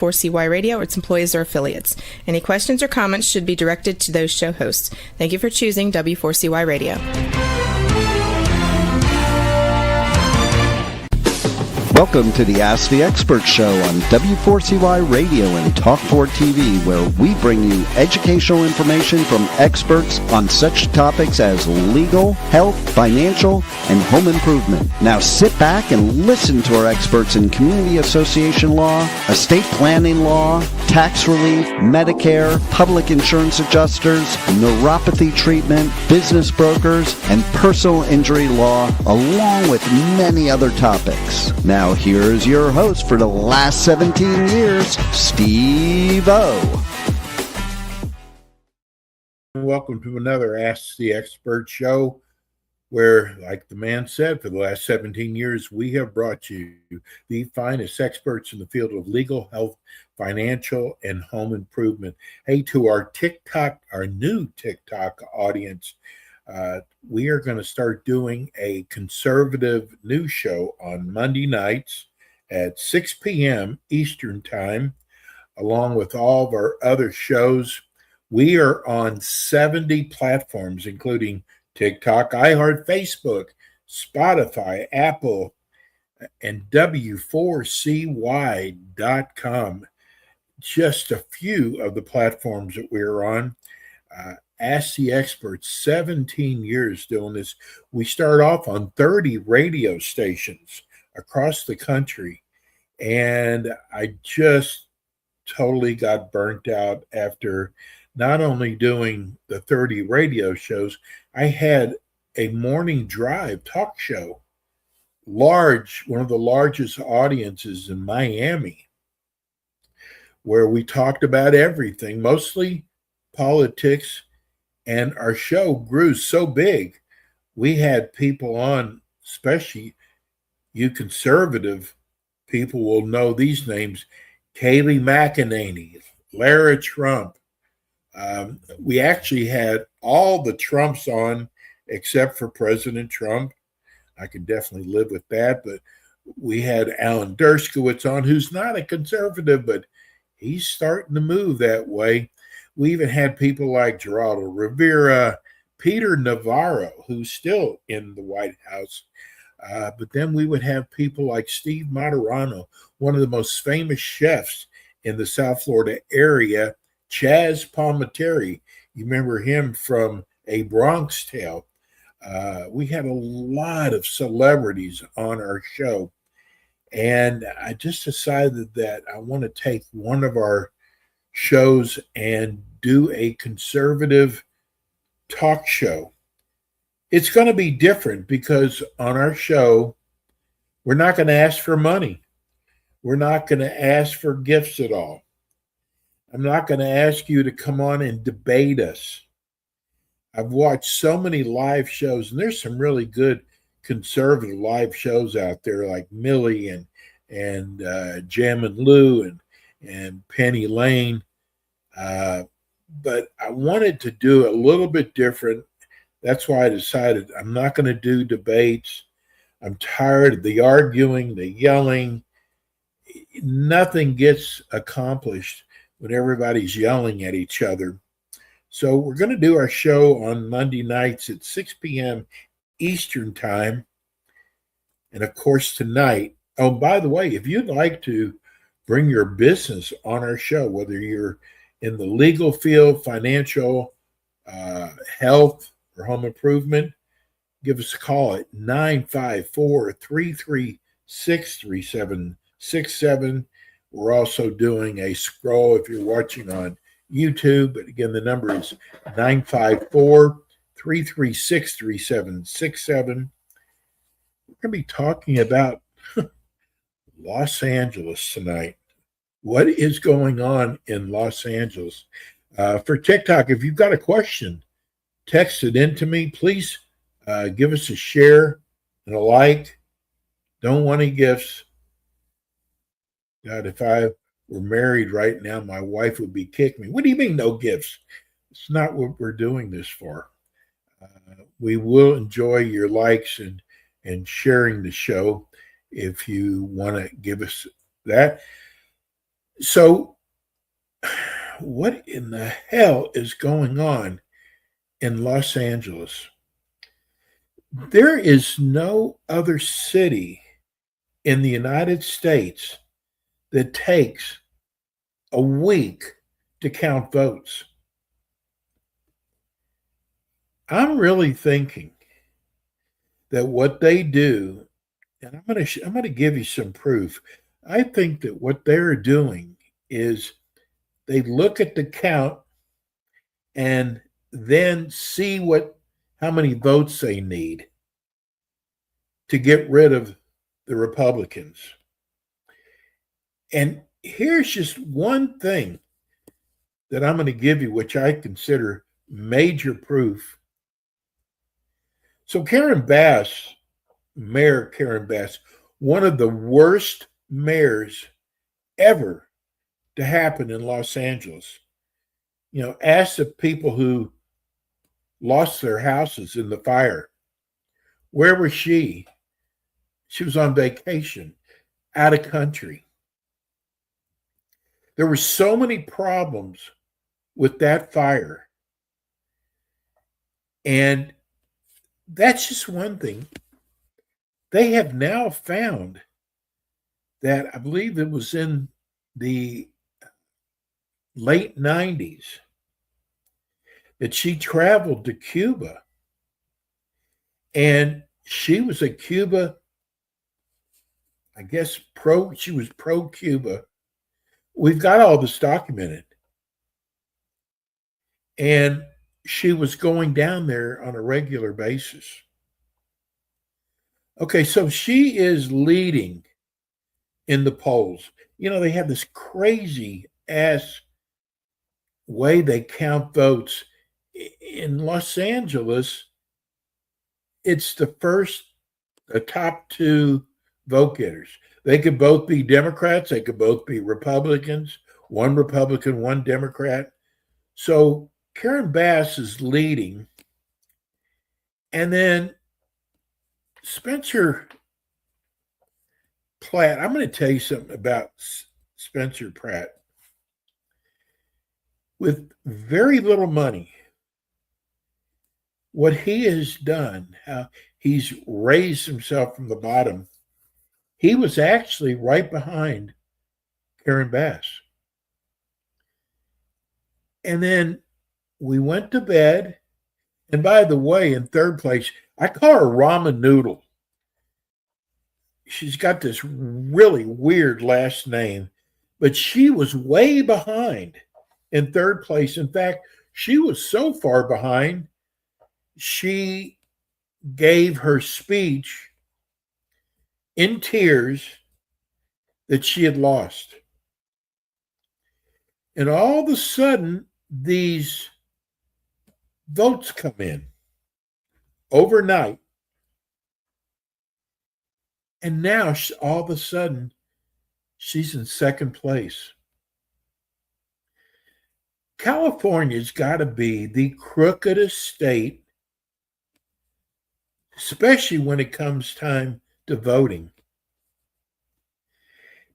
4CY Radio or its employees or affiliates. Any questions or comments should be directed to those show hosts. Thank you for choosing W4CY Radio. Welcome to the Ask the Expert Show on W4CY Radio and Talk4 TV, where we bring you educational information from experts on such topics as legal, health, financial, and home improvement. Now sit back and listen to our experts in community association law, estate planning law, tax relief, Medicare, public insurance adjusters, neuropathy treatment, business brokers, and personal injury law, along with many other topics. Now here's your host for the last 17 years, Steve O. Welcome to another Ask the Expert show where, like the man said, for the last 17 years, we have brought you the finest experts in the field of legal, health, financial, and home improvement. Hey, to our new TikTok audience, we are going to start doing a conservative news show on Monday nights at 6 p.m. Eastern Time, along with all of our other shows. We are on 70 platforms, including TikTok, iHeart, Facebook, Spotify, Apple, and W4CY.com. Just a few of the platforms that we're on. Ask the Experts, 17 years doing this. We start off on 30 radio stations across the country, and I just totally got burnt out after not only doing the 30 radio shows. I had a morning drive talk show, one of the largest audiences in Miami, where we talked about everything, mostly politics. And our show grew so big, we had people on, especially you conservative people will know these names, Kayleigh McEnany, Lara Trump. We actually had all the Trumps on except for President Trump. I could definitely live with that. But we had Alan Dershowitz on, who's not a conservative, but he's starting to move that way. We even had people like Geraldo Rivera, Peter Navarro, who's still in the White House. But then we would have people like Steve Materano, one of the most famous chefs in the South Florida area, Chaz Palminteri. You remember him from A Bronx Tale. We had a lot of celebrities on our show. And I just decided that I want to take one of our shows and do a conservative talk show. It's going to be different because on our show, we're not going to ask for money. We're not going to ask for gifts at all. I'm not going to ask you to come on and debate us. I've watched so many live shows, and there's some really good conservative live shows out there like Millie and Jam and Lou and Penny Lane. But I wanted to do a little bit different. That's why I decided I'm not going to do debates. I'm tired of the arguing, the yelling. Nothing gets accomplished when everybody's yelling at each other. So we're going to do our show on Monday nights at 6 p.m. Eastern Time. And of course, tonight. Oh, by the way, if you'd like to bring your business on our show, whether you're in the legal field, financial, health, or home improvement, give us a call at 954-336-3767. We're also doing a scroll if you're watching on YouTube. But again, the number is 954-336-3767. We're going to be talking about Los Angeles tonight. What is going on in Los Angeles? For TikTok, if you've got a question, text it in to me. Please give us a share and a like. Don't want any gifts. God, if I were married right now, my wife would be kicking me. What do you mean no gifts? It's not what we're doing this for. We will enjoy your likes and sharing the show if you want to give us that. So, what in the hell is going on in Los Angeles? There is no other city in the United States that takes a week to count votes. I'm really thinking that what they do, and I'm going to give you some proof. I think that what they're doing is they look at the count and then see how many votes they need to get rid of the Republicans. And here's just one thing that I'm going to give you, which I consider major proof. So Mayor Karen Bass, one of the worst mayors ever to happen in Los Angeles. Ask the people who lost their houses in the fire. Where was she? She was on vacation, out of country. There were so many problems with that fire. And that's just one thing. They have now found that, I believe it was in the late 90s, that she traveled to Cuba. And she was a Cuba, I guess, she was pro-Cuba. We've got all this documented. And she was going down there on a regular basis. Okay, so she is leading in the polls. They have this crazy ass way they count votes. In Los Angeles, it's the top two vote getters. They could both be Democrats. They could both be Republicans. One Republican, one Democrat. So Karen Bass is leading. And then Spencer Pratt, I'm going to tell you something about Spencer Pratt. With very little money, what he has done, how he's raised himself from the bottom, he was actually right behind Karen Bass. And then we went to bed. And by the way, in third place, I call her Ramen Noodle. She's got this really weird last name, but she was way behind in third place. In fact, she was so far behind, she gave her speech in tears that she had lost. And all of a sudden, these votes come in overnight. And now, all of a sudden, she's in second place. California's got to be the crookedest state, especially when it comes time to voting.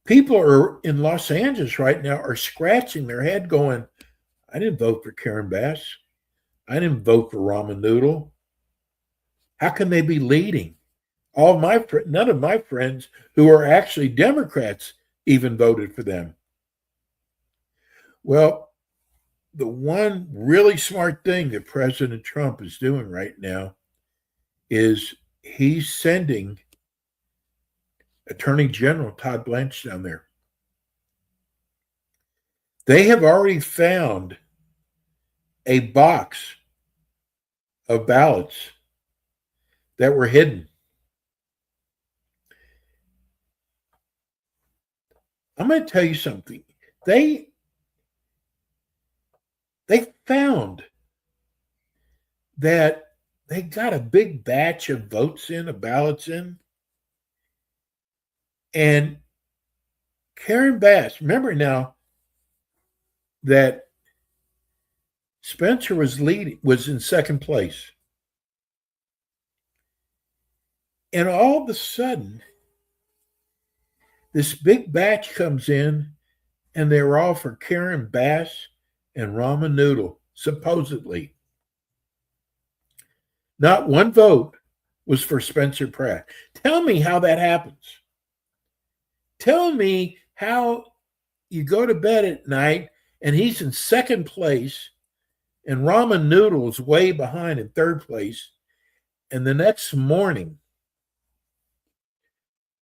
People are in Los Angeles right now are scratching their head going, I didn't vote for Karen Bass. I didn't vote for Ramen Noodle. How can they be leading? None of my friends who are actually Democrats even voted for them. Well, the one really smart thing that President Trump is doing right now is he's sending Attorney General Todd Blanche down there. They have already found a box of ballots that were hidden. I'm going to tell you something. They found that they got a big batch of votes in, of ballots in. And Karen Bass, remember now that Spencer was in second place. And all of a sudden, this big batch comes in, and they were all for Karen Bass and ramen noodle, supposedly. Not one vote was for Spencer Pratt. Tell me how that happens. Tell me how you go to bed at night and he's in second place and ramen noodles way behind in third place. And the next morning,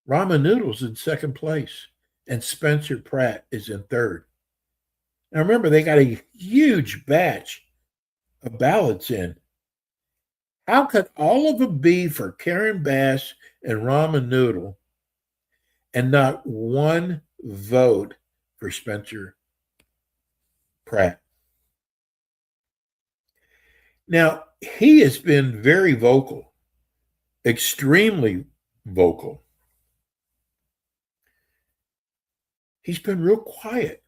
ramen noodles in second place and Spencer Pratt is in third. Now remember, they got a huge batch of ballots in. How could all of them be for Karen Bass and ramen noodle and not one vote for Spencer Pratt? Now, he has been very vocal, extremely vocal. He's been real quiet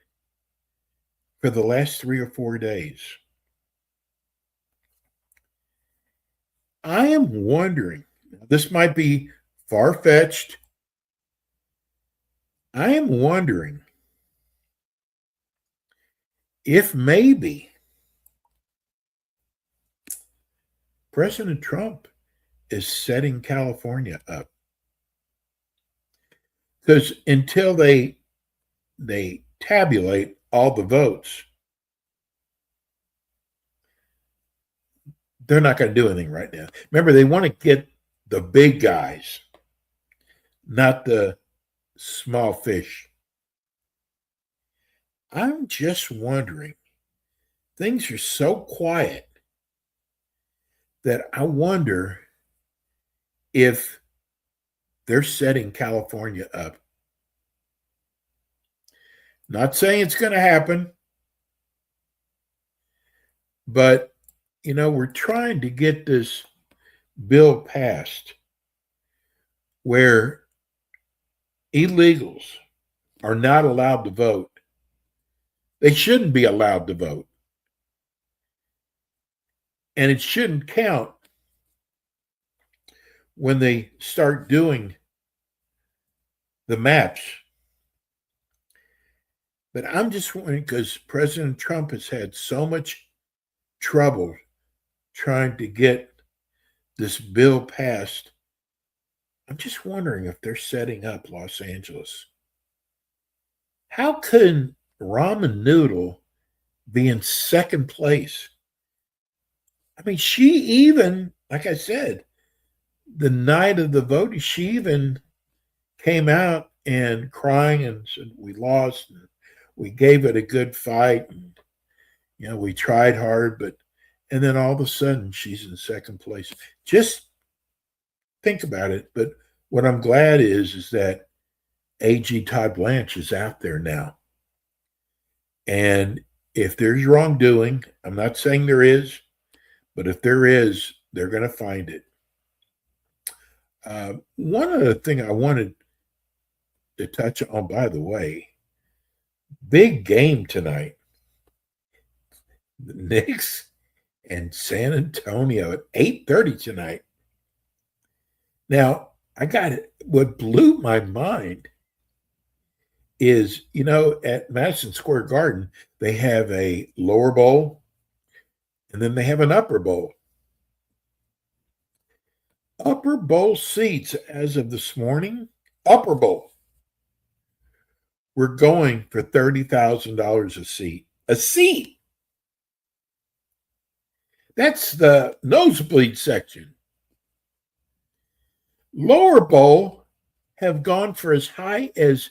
for the last 3 or 4 days. I am wondering, this might be far-fetched. I am wondering if maybe President Trump is setting California up. Because until they tabulate all the votes, they're not going to do anything right now. Remember, they want to get the big guys, not the small fish. I'm just wondering, things are so quiet that I wonder if they're setting California up. Not saying it's going to happen, but we're trying to get this bill passed where illegals are not allowed to vote. They shouldn't be allowed to vote. And it shouldn't count when they start doing the maps. But I'm just wondering, because President Trump has had so much trouble trying to get this bill passed, I'm just wondering if they're setting up Los Angeles. How can ramen noodle be in second place? I mean, she even, like I said, the night of the vote, she even came out and crying and said, we lost, and we gave it a good fight, and we tried hard, and then all of a sudden she's in second place. Just think about it. But what I'm glad is that AG Todd Blanche is out there now. And if there's wrongdoing, I'm not saying there is, but if there is, they're going to find it. One other thing I wanted to touch on, by the way, big game tonight. The Knicks and San Antonio at 8:30 tonight. Now, I got it. What blew my mind is, at Madison Square Garden, they have a lower bowl and then they have an upper bowl. Upper bowl seats, as of this morning, upper bowl, we're going for $30,000 a seat. A seat! That's the nosebleed section. Lower bowl have gone for as high as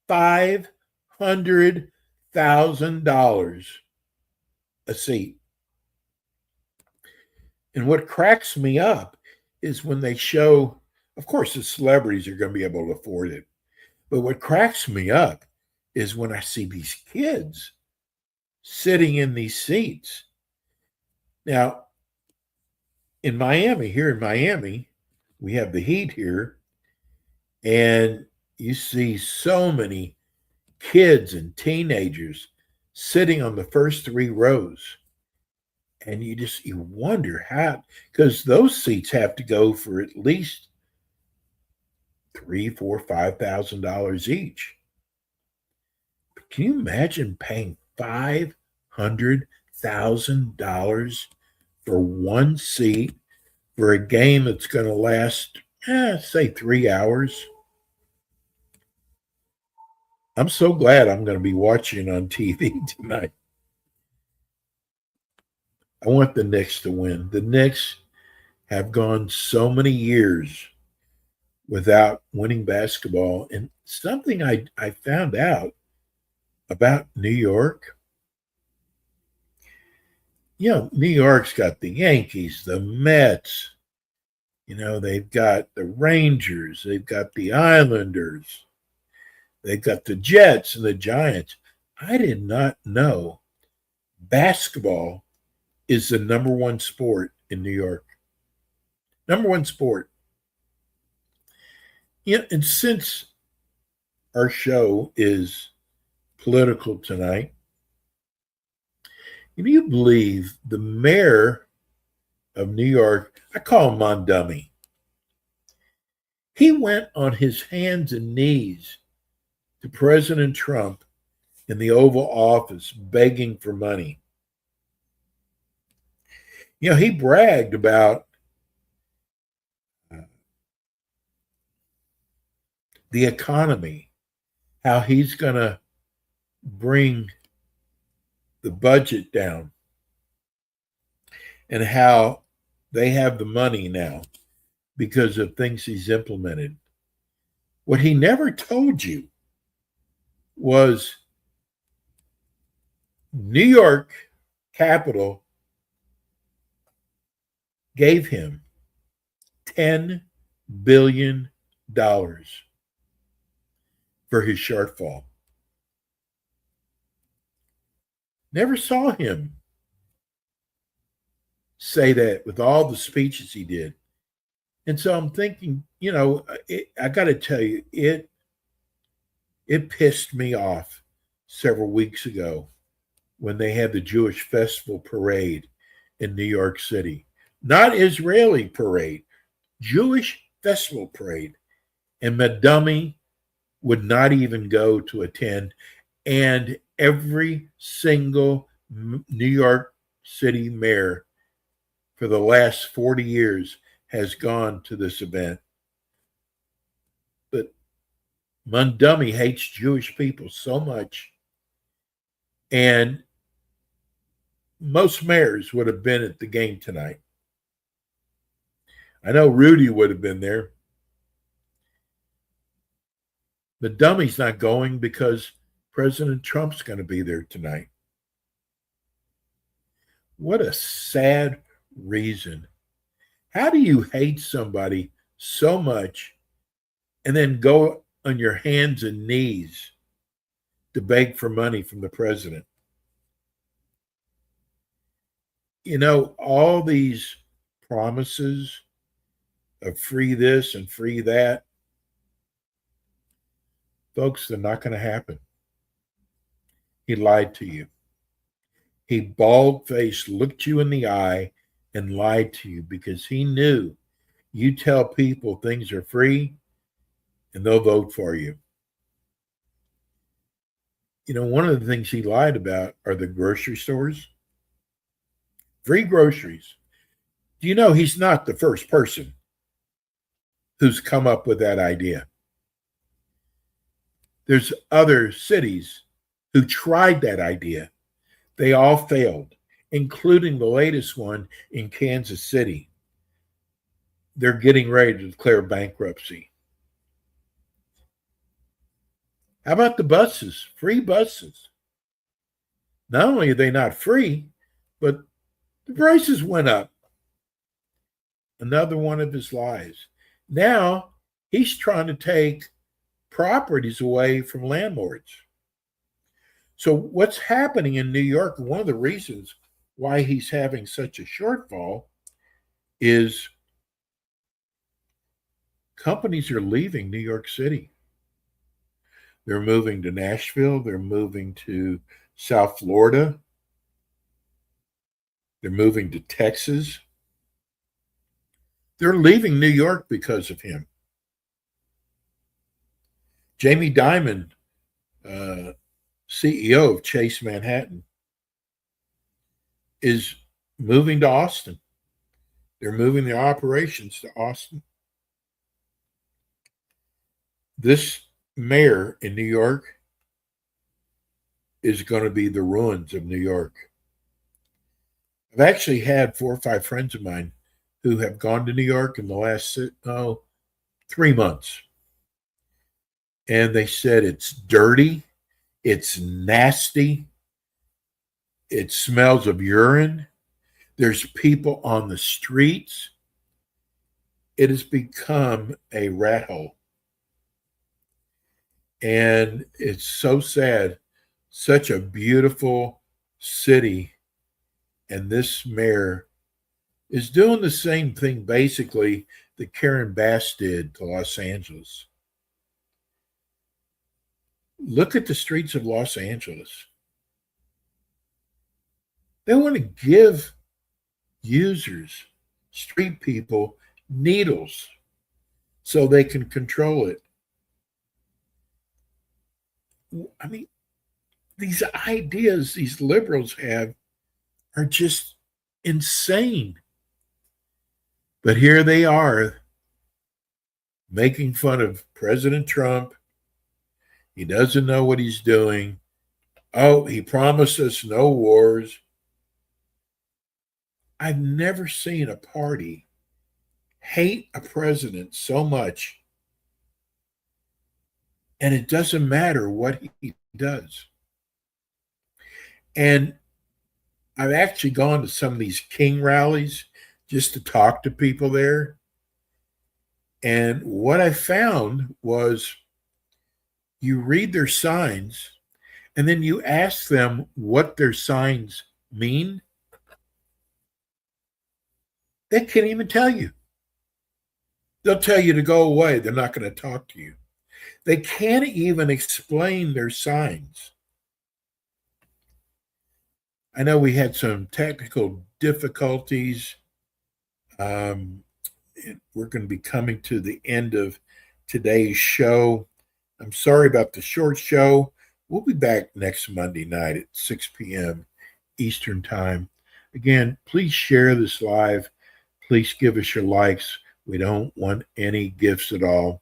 $500,000 a seat. And what cracks me up is when they show, of course, the celebrities are going to be able to afford it. But what cracks me up is when I see these kids sitting in these seats. Now, here in Miami, we have the heat here, and you see so many kids and teenagers sitting on the first 3 rows. And you wonder how, because those seats have to go for at least $3,000, $4,000, $5,000 each. Can you imagine paying $500,000 for one seat for a game that's going to last, say, 3 hours? I'm so glad I'm going to be watching on TV tonight. I want the Knicks to win. The Knicks have gone so many years without winning basketball. And something I found out about New York, New York's got the Yankees, the Mets, they've got the Rangers, they've got the Islanders, they've got the Jets and the Giants. I did not know basketball is the number one sport in New York. Number one sport. And since our show is political tonight, can you believe the mayor of New York, I call him Mondummy, he went on his hands and knees to President Trump in the Oval Office begging for money. He bragged about the economy, how he's going to bring the budget down, and how they have the money now because of things he's implemented. What he never told you was New York Capital gave him $10 billion for his shortfall. Never saw him say that with all the speeches he did. And so I'm thinking, I got to tell you, it pissed me off several weeks ago when they had the Jewish Festival Parade in New York City. Not Israeli parade, Jewish Festival Parade. And Mondummy would not even go to attend. And every single New York City mayor for the last 40 years has gone to this event. But Mondummy hates Jewish people so much. And most mayors would have been at the game tonight. I know Rudy would have been there. Mondummy's not going because President Trump's going to be there tonight. What a sad reason. How do you hate somebody so much and then go on your hands and knees to beg for money from the president? All these promises of free this and free that, folks, they're not going to happen. He lied to you. He bald-faced looked you in the eye and lied to you because he knew you tell people things are free and they'll vote for you. One of the things he lied about are the grocery stores. Free groceries. Do you know he's not the first person who's come up with that idea? There's other cities who tried that idea. They all failed, including the latest one in Kansas City. They're getting ready to declare bankruptcy. How about the buses? Free buses. Not only are they not free, but the prices went up. Another one of his lies. Now he's trying to take properties away from landlords. So what's happening in New York, one of the reasons why he's having such a shortfall is companies are leaving New York City. They're moving to Nashville. They're moving to South Florida. They're moving to Texas. They're leaving New York because of him. Jamie Dimon CEO of Chase Manhattan, is moving to Austin. They're moving their operations to Austin. This mayor in New York is going to be the ruins of New York. I've actually had 4 or 5 friends of mine who have gone to New York in the last 3 months. And they said it's dirty, it's nasty, it smells of urine, there's people on the streets. It has become a rat hole. And it's so sad. Such a beautiful city. And this mayor is doing the same thing, basically, that Karen Bass did to Los Angeles. Look at the streets of Los Angeles. They want to give users, street people, needles so they can control it. I mean, these ideas these liberals have are just insane. But here they are making fun of President Trump. He doesn't know what he's doing. Oh, he promised us no wars. I've never seen a party hate a president so much, and it doesn't matter what he does. And I've actually gone to some of these King rallies just to talk to people there. And what I found was you read their signs and then you ask them what their signs mean. They can't even tell you. They'll tell you to go away. They're not going to talk to you. They can't even explain their signs. I know we had some technical difficulties. We're going to be coming to the end of today's show. I'm sorry about the short show. We'll be back next Monday night at 6 p.m. Eastern Time. Again, please share this live. Please give us your likes. We don't want any gifts at all.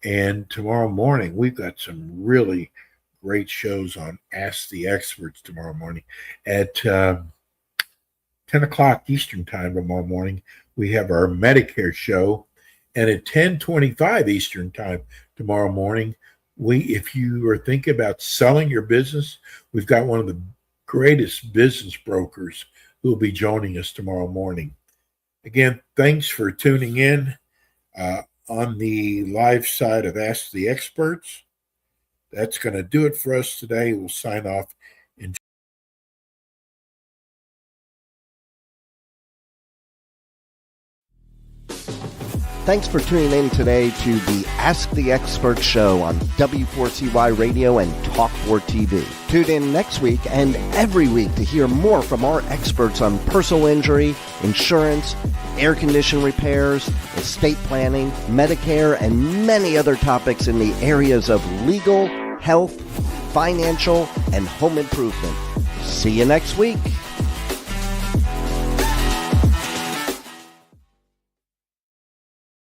And tomorrow morning, we've got some really great shows on Ask the Experts tomorrow morning. At 10 o'clock Eastern Time tomorrow morning, we have our Medicare show. And at 10:25 Eastern Time tomorrow morning, if you are thinking about selling your business, we've got one of the greatest business brokers who will be joining us tomorrow morning. Again, thanks for tuning in on the live side of Ask the Experts. That's going to do it for us today. We'll sign off in Thanks for tuning in today to the Ask the Expert show on W4CY Radio and Talk4 TV. Tune in next week and every week to hear more from our experts on personal injury, insurance, air condition repairs, estate planning, Medicare, and many other topics in the areas of legal, health, financial, and home improvement. See you next week.